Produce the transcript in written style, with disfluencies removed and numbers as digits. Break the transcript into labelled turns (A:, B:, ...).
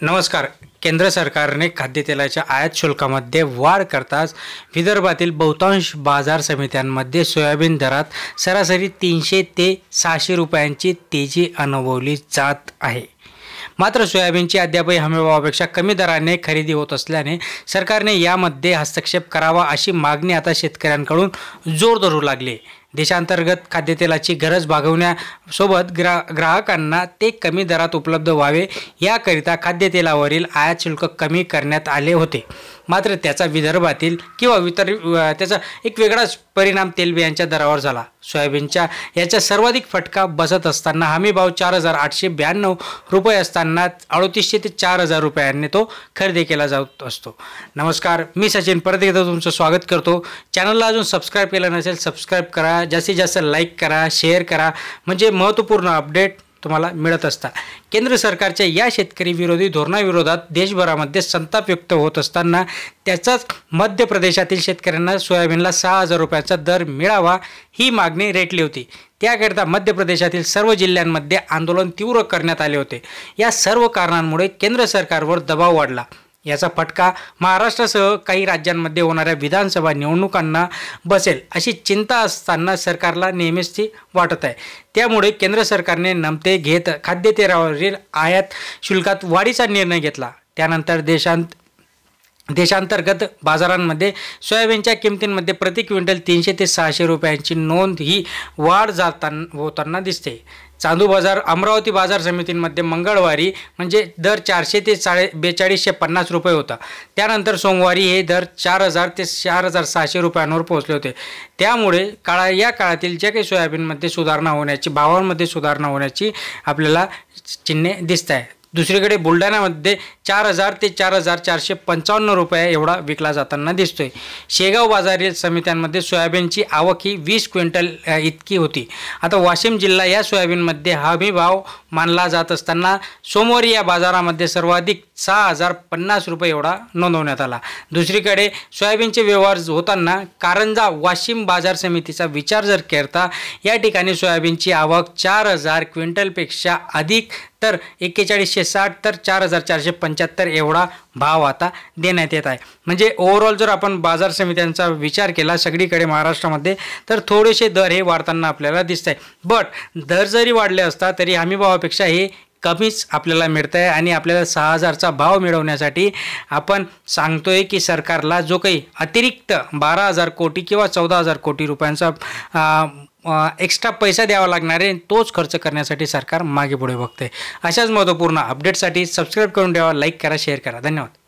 A: नमस्कार. केंद्र सरकारने खाद्यतेलाच्या आयात शुल्कामध्ये वाढ करताच विदर्भातील बहुतांश बाजार समित्यांमध्ये सोयाबीन दरात सरासरी 300 ते 600 रुपयांची तेजी अनुभवली जात आहे. मात्र सोयाबीनची अद्यापही हमीभावापेक्षा कमी दराने खरेदी होत असल्याने सरकारने यामध्ये हस्तक्षेप करावा अशी मागणी आता शेतकऱ्यांकडून जोर धरू लागली. देशांतर्गत खाद्यतेलाची गरज भागवण्यासोबत ग्राहकांना ते कमी दरात उपलब्ध व्हावे याकरिता खाद्यतेलावरील आयात शुल्क कमी करण्यात आले होते. मात्र त्याचा विदर्भातील किंवा त्याचा एक वेगळाच परिणाम तेलबियांच्या दरावर झाला. सोयाबीनच्या याचा सर्वाधिक फटका बसत असताना हमीभाव 4,892 रुपये असताना 3800 ते 4,000 रुपयांनी तो खरेदी केला जात असतो. नमस्कार, मी सचिन परत एकदा तुमचं स्वागत करतो. चॅनलला अजून सबस्क्राईब केलं नसेल सबस्क्राईब करा, जास्तीत जास्त लाईक करा, शेअर करा, म्हणजे महत्त्वपूर्ण अपडेट तुम्हाला मिळत असतात. केंद्र सरकारच्या या शेतकरी विरोधी धोरणाविरोधात देशभरामध्ये संताप व्यक्त होत असताना त्याचाच मध्य प्रदेशातील शेतकऱ्यांना सोयाबीनला 6,000 रुपयाचा दर मिळावा ही मागणी रेटली होती. त्याकरिता मध्य प्रदेशातील सर्व जिल्ह्यांमध्ये आंदोलन तीव्र करण्यात आले होते. या सर्व कारणांमुळे केंद्र सरकारवर दबाव वाढला. याचा फटका महाराष्ट्रासह काही राज्यांमध्ये होणाऱ्या विधानसभा निवडणुकांना बसेल अशी चिंता असताना सरकारला नेहमीच ती वाटत आहे. त्यामुळे केंद्र सरकारने नमते घेत खाद्यतेलावरील आयात शुल्कात वाढीचा निर्णय घेतला. त्यानंतर देशांतर्गत बाजारांमध्ये सोयाबीनच्या किमतींमध्ये प्रति क्विंटल 300 ते 600 रुपयांची नोंद ही वाढ होताना दिसते. चांदू बाजार अमरावती बाजार समितींमध्ये मंगळवारी म्हणजे दर 400 ते 4250 रुपये होता. त्यानंतर सोमवारी हे दर 4,000 ते 4,600 रुपयांवर पोहोचले होते. त्यामुळे या काळातील जे काही सोयाबीनमध्ये भावांमध्ये सुधारणा होण्याची आपल्याला चिन्हे दिसत आहे. दुसरीकडे बुलढाण्यामध्ये 4,000 ते 4,455 रुपये एवढा विकला जाताना दिसतोय. शेगाव बाजारील समित्यांमध्ये सोयाबीनची आवक ही 20 क्विंटल इतकी होती. आता वाशिम जिल्हा या सोयाबीनमध्ये हमी भाव मानला जात असताना सोमवारी या बाजारामध्ये सर्वाधिक 6,050 रुपये एवढा नोंदवण्यात आला. दुसरीकडे सोयाबीनचे व्यवहार होताना कारंजा वाशिम बाजार समितीचा विचार जर करता या ठिकाणी सोयाबीनची आवक 4,000 क्विंटलपेक्षा अधिक तर 4160 तर 4,475 एवढा भाव आता देण्यात येत आहे. म्हणजे ओव्हरऑल जर आपण बाजार समित्यांचा विचार केला सगळीकडे महाराष्ट्रामध्ये तर थोडेसे दर हे वाढताना आपल्याला दिसत आहे. बट दर जरी वाढले असता तरी हमीभावापेक्षा हे कमीच आपल्याला मिळतं आहे. आणि आपल्याला 6,000चा भाव मिळवण्यासाठी आपण सांगतोय की सरकारला जो काही अतिरिक्त 12,000 कोटी किंवा 14,000 कोटी रुपयांचा एक्स्ट्रा पैसा द्यावा लागणार आहे तोच खर्च करण्यासाठी सरकार मागे पुढे बघते. अशाच महत्त्वपूर्ण अपडेटसाठी सबस्क्राईब करून ठेवा, लाईक करा, शेअर करा. धन्यवाद.